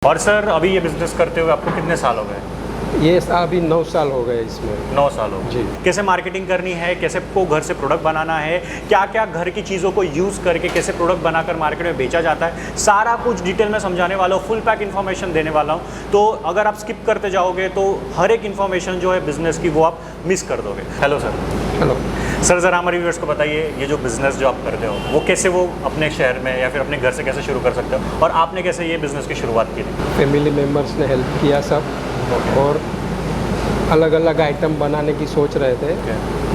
और सर अभी ये बिजनेस करते हुए आपको कितने साल हो गए? ये अभी 9 साल हो गए इसमें। 9 साल हो जी। कैसे मार्केटिंग करनी है, कैसे को घर से प्रोडक्ट बनाना है, क्या क्या घर की चीज़ों को यूज़ करके कैसे प्रोडक्ट बनाकर मार्केट में बेचा जाता है, सारा कुछ डिटेल में समझाने वाला हूँ, फुल पैक इन्फॉर्मेशन देने वाला हूँ। तो अगर आप स्किप करते जाओगे तो हर एक इन्फॉर्मेशन जो है बिज़नेस की वो आप मिस कर दोगे। Hello sir. हेलो सर ज़रा हमारे व्यूअर्स को बताइए, ये जो बिज़नेस जो आप करते हो वो कैसे वो अपने शहर में या फिर अपने घर से कैसे शुरू कर सकते हो, और आपने कैसे ये बिज़नेस की शुरुआत की थी? फैमिली मेम्बर्स ने हेल्प किया सब, और अलग अलग आइटम बनाने की सोच रहे थे।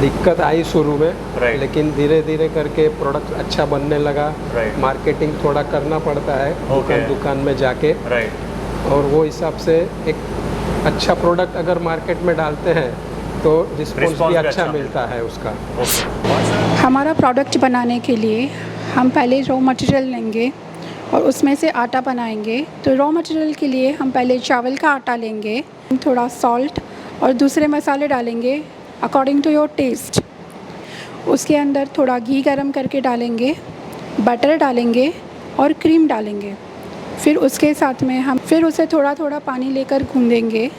दिक्कत आई शुरू में, लेकिन धीरे धीरे करके प्रोडक्ट अच्छा बनने लगा। मार्केटिंग थोड़ा करना पड़ता है दुकान दुकान में जाके, और वो हिसाब से एक अच्छा प्रोडक्ट अगर मार्केट में डालते हैं तो रिस्पॉन्स भी अच्छा मिलता है उसका। हमारा प्रोडक्ट बनाने के लिए हम पहले रॉ मटेरियल लेंगे और उसमें से आटा बनाएंगे। तो रॉ मटेरियल के लिए हम पहले चावल का आटा लेंगे, थोड़ा सॉल्ट और दूसरे मसाले डालेंगे अकॉर्डिंग टू योर टेस्ट। उसके अंदर थोड़ा घी गरम करके डालेंगे, बटर डालेंगे और क्रीम डालेंगे। फिर उसके साथ में हम उसे थोड़ा थोड़ा पानी लेकर गूँधेंगे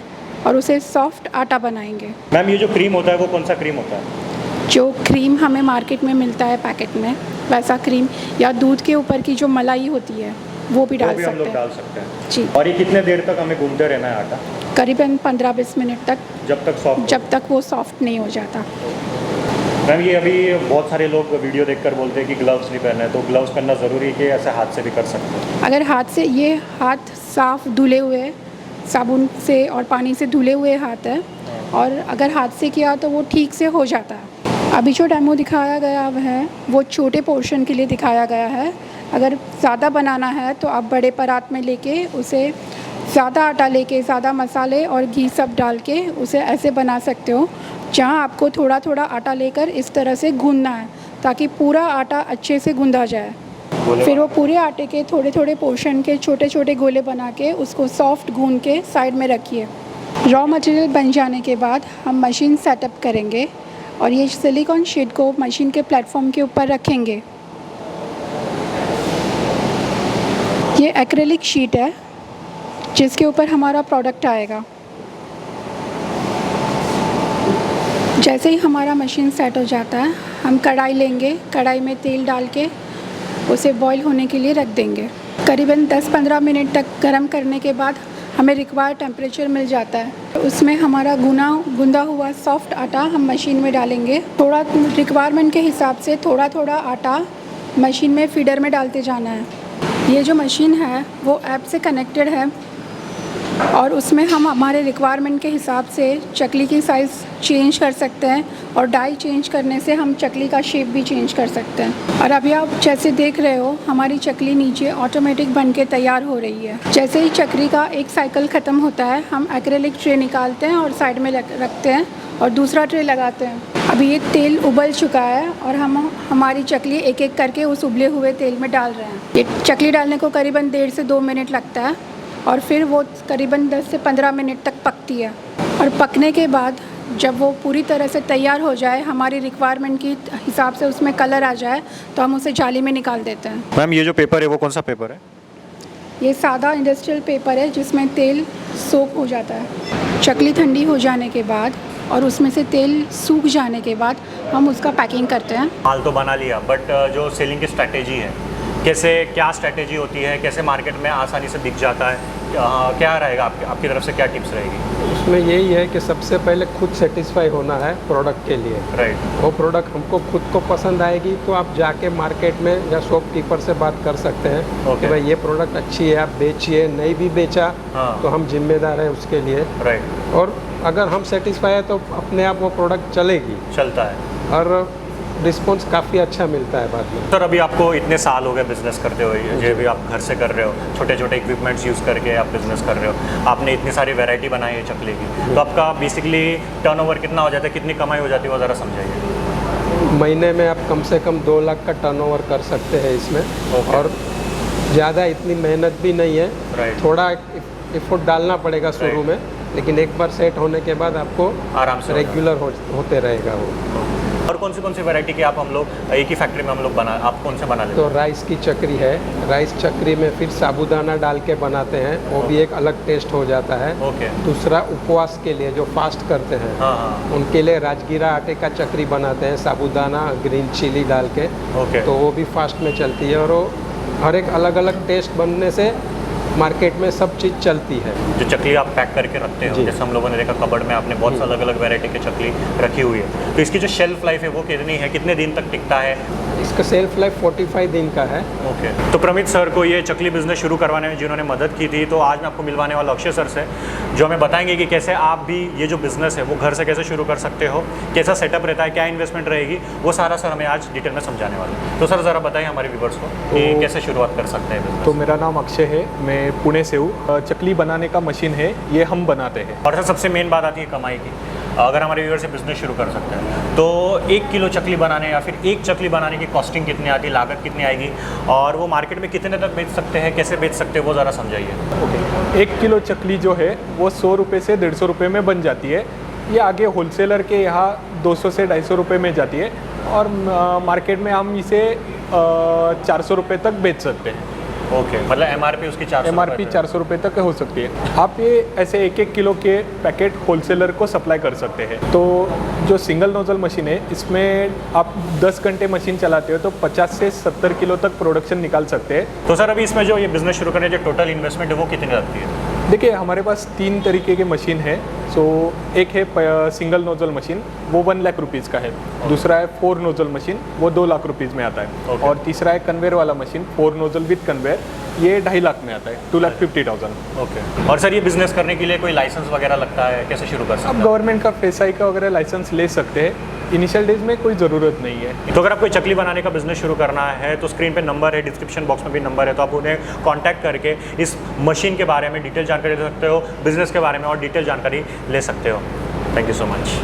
और उसे सॉफ्ट आटा बनाएंगे। मैम ये जो क्रीम होता है वो कौन सा क्रीम होता है? जो क्रीम हमें मार्केट में मिलता है पैकेट में, वैसा क्रीम, या दूध के ऊपर की जो मलाई होती है वो भी डाल सकते हैं। हम लोग डाल सकते हैं जी। और ये कितने देर तक हमें गूंथते रहना है आटा? करीबन 15-20 मिनट तक, जब तक वो सॉफ्ट नहीं हो जाता। मैम ये अभी बहुत सारे लोग वीडियो देखकर बोलते हैं कि ग्लव्स नहीं पहनना है, तो ग्लव्स पहनना ज़रूरी है कि ऐसे हाथ से भी कर सकते हैं? अगर हाथ से, ये हाथ साफ धुले हुए साबुन से और पानी से धुले हुए हाथ है, और अगर हाथ से किया तो वो ठीक से हो जाता है। अभी जो डेमो दिखाया गया है वो छोटे पोर्शन के लिए दिखाया गया है। अगर ज़्यादा बनाना है तो आप बड़े परात में लेके उसे ज़्यादा आटा लेके, ज़्यादा मसाले और घी सब डाल के उसे ऐसे बना सकते हो, जहाँ आपको थोड़ा थोड़ा आटा लेकर इस तरह से गूंदना है ताकि पूरा आटा अच्छे से गूंदा जाए। फिर वो पूरे आटे के थोड़े थोड़े पोर्शन के छोटे छोटे गोले बना के उसको सॉफ्ट गूंद के साइड में रखिए। रॉ मटेरियल बन जाने के बाद हम मशीन सेटअप करेंगे और ये सिलिकॉन शीट को मशीन के प्लेटफॉर्म के ऊपर रखेंगे। ये एक्रेलिक शीट है जिसके ऊपर हमारा प्रोडक्ट आएगा। जैसे ही हमारा मशीन सेट हो जाता है, हम कढ़ाई लेंगे, कढ़ाई में तेल डाल के उसे बॉईल होने के लिए रख देंगे। करीबन 10-15 मिनट तक गर्म करने के बाद हमें रिक्वायर्ड टेम्परेचर मिल जाता है। उसमें हमारा गूंदा हुआ सॉफ्ट आटा हम मशीन में डालेंगे। थोड़ा रिक्वायरमेंट के हिसाब से थोड़ा थोड़ा आटा मशीन में फीडर में डालते जाना है। ये जो मशीन है वो ऐप से कनेक्टेड है और उसमें हम हमारे रिक्वायरमेंट के हिसाब से चकली की साइज़ चेंज कर सकते हैं, और डाई चेंज करने से हम चकली का शेप भी चेंज कर सकते हैं। और अभी आप जैसे देख रहे हो हमारी चकली नीचे ऑटोमेटिक बन के तैयार हो रही है। जैसे ही चकली का एक साइकिल ख़त्म होता है, हम एक्रेलिक ट्रे निकालते हैं और साइड में रखते हैं और दूसरा ट्रे लगाते हैं। अभी ये तेल उबल चुका है और हम हमारी चकली एक एक करके उस उबले हुए तेल में डाल रहे हैं। ये चकली डालने को करीबन 1.5 से 2 मिनट लगता है और फिर वो करीबन 10 से 15 मिनट तक पकती है। और पकने के बाद जब वो पूरी तरह से तैयार हो जाए, हमारी रिक्वायरमेंट की हिसाब से उसमें कलर आ जाए, तो हम उसे जाली में निकाल देते हैं। मैम ये जो पेपर है वो कौन सा पेपर है? ये सादा इंडस्ट्रियल पेपर है जिसमें तेल सोक हो जाता है। चकली ठंडी हो जाने के बाद और उसमें से तेल सूख जाने के बाद हम उसका पैकिंग करते हैं। माल तो बना लिया, बट जो सेलिंग की स्ट्रैटेजी है, कैसे, क्या स्ट्रैटेजी होती है, कैसे मार्केट में आसानी से बिक जाता है, क्या रहेगा आपकी तरफ से, क्या टिप्स रहेगी? उसमें यही है कि सबसे पहले खुद सेटिस्फाई होना है प्रोडक्ट के लिए। राइट। वो प्रोडक्ट हमको खुद को पसंद आएगी तो आप जाके मार्केट में या शॉपकीपर से बात कर सकते हैं कि भाई ये प्रोडक्ट अच्छी है, आप बेचिए। नहीं भी बेचा तो हम जिम्मेदार हैं उसके लिए। राइट। और अगर हम सेटिस्फाई है तो अपने आप वो प्रोडक्ट चलता है और रिस्पॉन्स काफ़ी अच्छा मिलता है बाद में। सर अभी आपको इतने साल हो गए बिजनेस करते हुए, जो भी आप घर से कर रहे हो, छोटे छोटे इक्विपमेंट्स यूज़ करके आप बिजनेस कर रहे हो, आपने इतनी सारी वैरायटी बनाई है चकले की, तो आपका बेसिकली टर्नओवर कितना हो जाता है, कितनी कमाई हो जाती है, वो ज़रा समझाइए। महीने में आप कम से कम 2 लाख का टर्नओवर कर सकते हैं इसमें। और ज़्यादा इतनी मेहनत भी नहीं है। थोड़ा एफर्ट डालना पड़ेगा शुरू में, लेकिन एक बार सेट होने के बाद आपको आराम से रेगुलर होते रहेगा वो। और कौन सी वैरायटी की आप हम लोग एक ही फैक्ट्री में हम लोग आप कौन से बना लेते तो राइस की चकरी है, राइस चकरी में फिर साबूदाना डाल के बनाते हैं, वो भी एक अलग टेस्ट हो जाता है। ओके। दूसरा उपवास के लिए जो फास्ट करते हैं, हाँ। उनके लिए राजगीरा आटे का चकरी बनाते हैं, साबूदाना ग्रीन चिली डाल के। ओके। तो वो भी फास्ट में चलती है और वो हर एक अलग अलग टेस्ट बनने से मार्केट में सब चीज़ चलती है। जो चकली आप पैक करके रखते हो, जैसे हम लोगों ने देखा कबर्ड में आपने बहुत अलग अलग वैरायटी की चकली रखी हुई है, तो इसकी जो शेल्फ लाइफ है वो कितनी है, कितने दिन तक टिकता है? इसका सेल्फ लाइफ 45 दिन का है। ओके। तो प्रमित सर को ये चकली बिजनेस शुरू करवाने में जिन्होंने मदद की थी, तो आज मैं आपको मिलवाने वाला अक्षय सर से, जो हमें बताएंगे कि कैसे आप भी ये जो बिज़नेस है वो घर से कैसे शुरू कर सकते हो, कैसा सेटअप रहता है, क्या इन्वेस्टमेंट रहेगी, वो सारा सर हमें आज डिटेल में समझाने वाले हैं। तो सर ज़रा बताइए हमारे व्यूवर्स को कि कैसे शुरुआत कर सकते हैं बिजनेस। तो मेरा नाम अक्षय है, मैं पुणे से हूँ। चकली बनाने का मशीन है, ये हम बनाते हैं। और सर सबसे मेन बात आती है कमाई की। अगर हमारे व्यूअर से बिजनेस शुरू कर सकते हैं तो 1 किलो चकली बनाने या फिर एक चकली बनाने की कॉस्टिंग कितनी आती है, लागत कितनी आएगी, और वो मार्केट में कितने तक बेच सकते हैं, कैसे बेच सकते हैं, वो ज़रा समझाइए। ओके। 1 किलो चकली जो है वो 100 रुपये से 150 रुपये में बन जाती है। ये आगे होलसेलर के यहाँ 200 से 250 रुपये में जाती है, और मार्केट में हम इसे 400 रुपये तक बेच सकते हैं। ओके। मतलब एमआरपी उसकी 400 एमआरपी 400 रुपये तक हो सकती है। आप ये ऐसे 1-1 किलो के पैकेट होलसेलर को सप्लाई कर सकते हैं। तो जो सिंगल नोजल मशीन है, इसमें आप 10 घंटे मशीन चलाते हो तो 50 से 70 किलो तक प्रोडक्शन निकाल सकते हैं। तो सर अभी इसमें जो ये बिजनेस शुरू करने जो टोटल इन्वेस्टमेंट है वो कितनी लगती है? देखिए, हमारे पास 3 तरीके की मशीन है। सो एक है सिंगल नोजल मशीन, वो 1 लाख रुपीज़ का है। दूसरा है 4 नोजल मशीन, वो 2 लाख रुपीज़ में आता है। और तीसरा है कन्वेयर वाला मशीन, 4 नोजल विद कन्वेयर, ये 2.5 लाख में आता है, 2,50,000। ओके। और सर ये बिजनेस करने के लिए कोई लाइसेंस वगैरह लगता है, कैसे शुरू कर सकते आप हैं? गवर्नमेंट का FSI का वगैरह लाइसेंस ले सकते हैं। इनिशियल डेज में कोई ज़रूरत नहीं है। तो अगर आपको चकली बनाने का बिजनेस शुरू करना है तो स्क्रीन पे नंबर है, डिस्क्रिप्शन बॉक्स में भी नंबर है, तो आप उन्हें कांटेक्ट करके इस मशीन के बारे में डिटेल जानकारी ले सकते हो, बिजनेस के बारे में और डिटेल जानकारी ले सकते हो। Thank you so much.